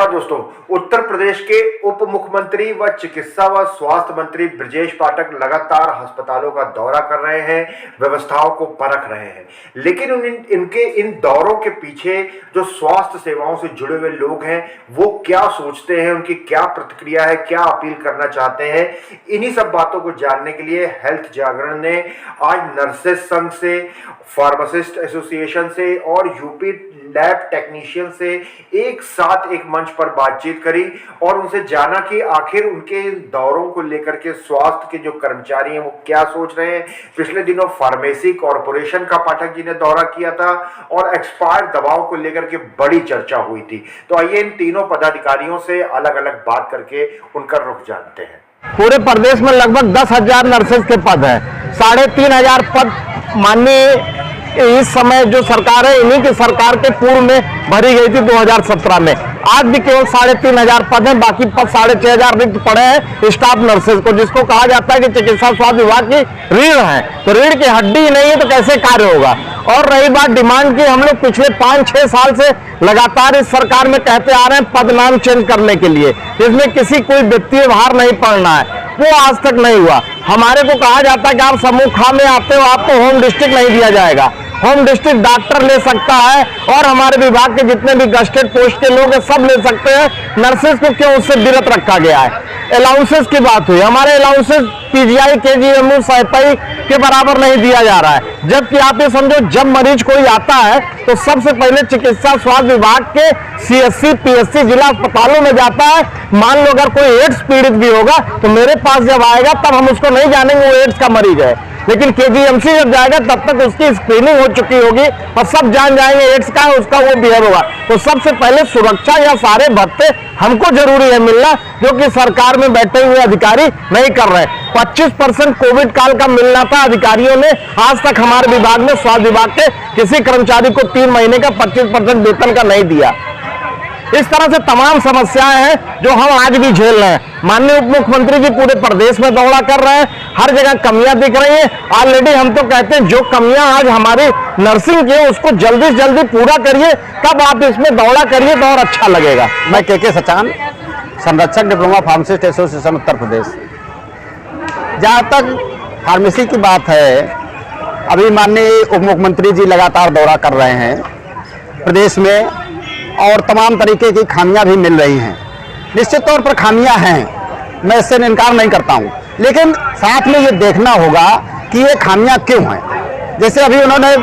नमस्कार दोस्तों। उत्तर प्रदेश के उप मुख्यमंत्री व चिकित्सा व स्वास्थ्य मंत्री ब्रजेश पाठक लगातार अस्पतालों का दौरा कर रहे हैं, व्यवस्थाओं को परख रहे हैं। लेकिन इनके इन दौरों के पीछे जो स्वास्थ्य सेवाओं से जुड़े हुए लोग हैं वो क्या सोचते हैं, उनकी क्या प्रतिक्रिया है, क्या अपील करना चाहते हैं, इन्हीं सब बातों को जानने के लिए हेल्थ जागरण ने आज नर्सेस संघ से, फार्मासिस्ट एसोसिएशन से और यूपी लैब टेक्नीशियन से एक साथ एक मंच पर बातचीत करी और उनसे जाना कि आखिर उनके दौरों को लेकर के स्वास्थ्य के जो कर्मचारी हैं वो क्या सोच रहे हैं। पिछले दिनों फार्मेसी कॉरपोरेशन का पाठक जी ने दौरा किया था और एक्सपायर्ड दवाओं को लेकर के बड़ी चर्चा हुई थी। तो आइए इन तीनों पदाधिकारियों से अलग अलग बात करके उनका रुख जानते हैं। पूरे प्रदेश में लगभग 10,000 नर्सेज के पद हैं, 3,500 पद माननीय इस समय जो सरकार है इन्हीं की सरकार के पूर्व में भरी गई थी 2017 में। आज भी केवल 3,500 पद हैं, बाकी पद 6,500 रिक्त पड़े हैं स्टाफ नर्सेज को, जिसको कहा जाता है कि चिकित्सा स्वास्थ्य विभाग की रीढ़ है। तो रीढ़ की हड्डी ही नहीं है तो कैसे कार्य होगा। और रही बात डिमांड की, हम लोग पिछले 5-6 साल से लगातार इस सरकार में कहते आ रहे हैं पद नाम चेंज करने के लिए, इसमें किसी कोई व्यक्ति भार नहीं पड़ना है, वो आज तक नहीं हुआ। हमारे को कहा जाता है कि आप समूह खा में आते हो, आपको होम डिस्ट्रिक्ट नहीं दिया जाएगा। होम डिस्ट्रिक्ट डॉक्टर ले सकता है और हमारे विभाग के जितने भी गस्टेड पोस्ट के लोग हैं सब ले सकते हैं। नर्सेज को क्यों उससे विरत रखा गया है। अलाउंसेस की बात हुई, हमारे अलाउंसेस पीजीआई केजीएमयू सैपाई के बराबर नहीं दिया जा रहा है। जबकि आप ये समझो जब मरीज कोई आता है तो सबसे पहले चिकित्सा स्वास्थ्य विभाग के सीएससी पीएससी जिला अस्पतालों में जाता है। मान लो अगर कोई एड्स पीड़ित भी होगा तो मेरे पास जब आएगा तब हम उसको नहीं जानेंगे वो एड्स का मरीज है, लेकिन केजीएमसी जब जाएगा तब तक उसकी स्क्रीनिंग हो चुकी होगी और सब जान जाएंगे एड्स का है, उसका वो बिहेव होगा। तो सबसे पहले सुरक्षा या सारे भत्ते हमको जरूरी है मिलना, जो कि सरकार में बैठे हुए अधिकारी नहीं कर रहे। 25% कोविड काल का मिलना था अधिकारियों ने, आज तक हमारे विभाग में स्वास्थ्य विभाग के किसी कर्मचारी को 3 महीने का 25% वेतन का नहीं दिया। इस तरह से तमाम समस्याएं हैं जो हम आज भी झेल रहे हैं। माननीय उप मुख्यमंत्री जी पूरे प्रदेश में दौरा कर रहे हैं, हर जगह कमियां दिख रही हैं। ऑलरेडी हम तो कहते हैं जो कमियां आज हमारी नर्सिंग की है उसको जल्दी से जल्दी पूरा करिए, तब आप इसमें दौरा करिए तो और अच्छा लगेगा। मैं के सचान, संरक्षक diploma pharmacist association Uttar Pradesh. जहाँ तक फार्मेसी की बात है, अभी माननीय उप मुख्यमंत्री जी लगातार दौरा कर रहे हैं प्रदेश में और तमाम तरीके की खामियां भी मिल रही हैं। निश्चित तौर पर खामियां हैं, मैं इससे इनकार नहीं करता हूं, लेकिन साथ में ये देखना होगा कि ये खामियां क्यों हैं। जैसे अभी उन्होंने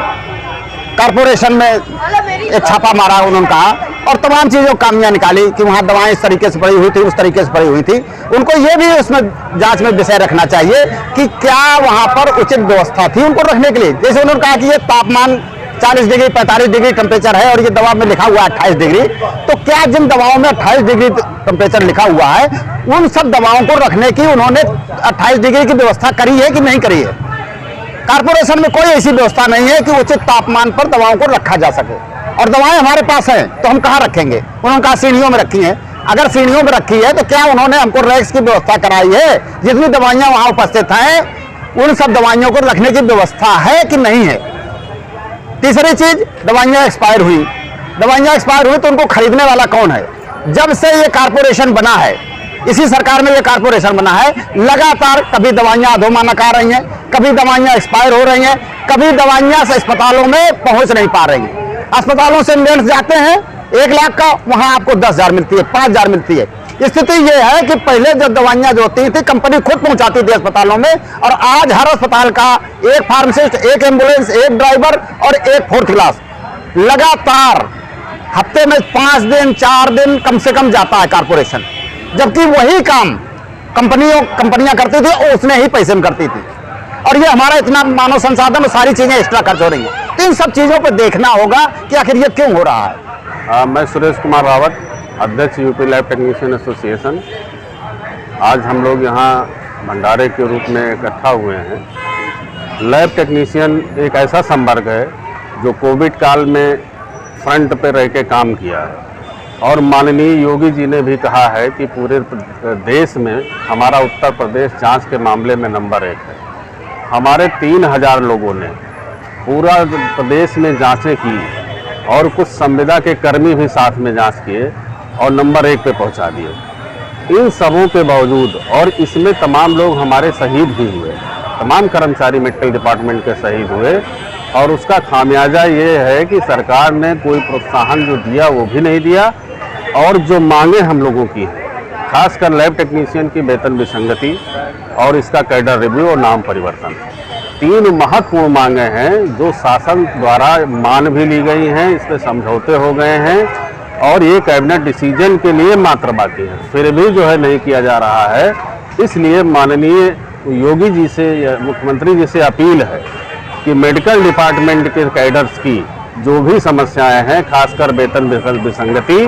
कॉरपोरेशन में एक छापा मारा, उन्होंने कहा और तमाम चीज़ों खामियां निकाली कि वहाँ दवाएं इस तरीके से पड़ी हुई थी, उस तरीके से पड़ी हुई थी। उनको ये भी उसमें जांच में विषय रखना चाहिए कि क्या वहाँ पर उचित व्यवस्था थी उनको रखने के लिए। जैसे उन्होंने कहा कि ये तापमान 40 डिग्री 45 डिग्री टेम्परेचर है और ये दवा में लिखा हुआ है 28 डिग्री, तो क्या जिन दवाओं में 28 डिग्री टेम्परेचर लिखा हुआ है उन सब दवाओं को रखने की उन्होंने 28 डिग्री की व्यवस्था करी है कि नहीं करी है। कॉर्पोरेशन में कोई ऐसी व्यवस्था नहीं है कि उचित तापमान पर दवाओं को रखा जा सके। और दवाएं हमारे पास हैं तो हम कहाँ रखेंगे। उन्होंने कहा सीढ़ियों में रखी हैं, अगर सीढ़ियों में रखी है तो क्या उन्होंने हमको रैक्स की व्यवस्था कराई है। जितनी दवाइयाँ वहाँ उपस्थित हैं उन सब दवाइयों को रखने की व्यवस्था है कि नहीं है। तीसरी चीज, दवाइयाँ एक्सपायर हुई तो उनको खरीदने वाला कौन है। जब से ये कॉर्पोरेशन बना है, इसी सरकार में ये कॉर्पोरेशन बना है, लगातार कभी दवाइयाँ अधोमानक आ रही हैं, कभी दवाइयाँ एक्सपायर हो रही हैं, कभी दवाइयाँ अस्पतालों में पहुंच नहीं पा रही हैं। अस्पतालों से एम्बुलेंस जाते हैं 1 लाख का, वहां आपको 10,000 मिलती है, 5,000 मिलती है। स्थिति ये है कि पहले जब दवाइयाँ जो होती थी कंपनी खुद पहुंचाती थी अस्पतालों में, और आज हर अस्पताल का एक फार्मासिस्ट, एक एम्बुलेंस, एक ड्राइवर और एक 4th क्लास लगातार हफ्ते में 5 दिन 4 दिन कम से कम जाता है कॉर्पोरेशन। जबकि वही काम कंपनियां करती थी और उसने ही पैसे में करती थी, और ये हमारा इतना मानव संसाधन और सारी चीजें एक्स्ट्रा खर्च हो रही है। इन सब चीजों पर देखना होगा कि आखिर ये क्यों हो रहा है। मैं सुरेश कुमार रावत, अध्यक्ष यूपी लैब टेक्नीशियन एसोसिएशन। आज हम लोग यहाँ भंडारे के रूप में इकट्ठा हुए हैं। लैब टेक्नीशियन एक ऐसा संवर्ग है जो कोविड काल में फ्रंट पे रह के काम किया है, और माननीय योगी जी ने भी कहा है कि पूरे देश में हमारा उत्तर प्रदेश जांच के मामले में नंबर 1 है। हमारे 3,000 लोगों ने पूरा प्रदेश में जांचें की और कुछ संविदा के कर्मी भी साथ में जांच किए, और नंबर 1 पे पहुंचा दिए। इन सबों के बावजूद, और इसमें तमाम लोग हमारे शहीद भी हुए, तमाम कर्मचारी मेडिकल डिपार्टमेंट के शहीद हुए, और उसका खामियाजा ये है कि सरकार ने कोई प्रोत्साहन जो दिया वो भी नहीं दिया, और जो मांगे हम लोगों की हैं, खासकर लैब टेक्नीशियन की वेतन विसंगति और इसका कैडर रिव्यू और नाम परिवर्तन, 3 महत्वपूर्ण मांगे हैं जो शासन द्वारा मान भी ली गई हैं, इस पर समझौते हो गए हैं और ये कैबिनेट डिसीजन के लिए मात्र बाकी है, फिर भी जो है नहीं किया जा रहा है। इसलिए माननीय योगी जी से या मुख्यमंत्री जी से अपील है कि मेडिकल डिपार्टमेंट के कैडर्स की जो भी समस्याएं हैं, खासकर वेतन विसंगति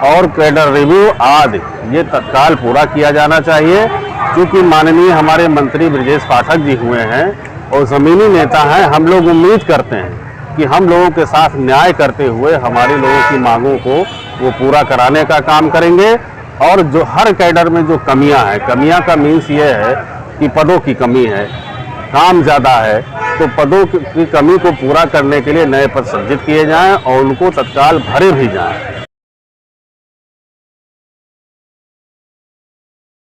और कैडर रिव्यू आदि, ये तत्काल पूरा किया जाना चाहिए, क्योंकि माननीय हमारे मंत्री ब्रजेश पाठक जी हुए हैं और ज़मीनी नेता हैं। हम लोग उम्मीद करते हैं कि हम लोगों के साथ न्याय करते हुए हमारे लोगों की मांगों को वो पूरा कराने का काम करेंगे। और जो हर कैडर में जो कमियां हैं, कमियां का मीन्स ये है कि पदों की कमी है, काम ज़्यादा है, तो पदों की कमी को पूरा करने के लिए नए पद सृजित किए जाएं और उनको तत्काल भरे भी जाएं।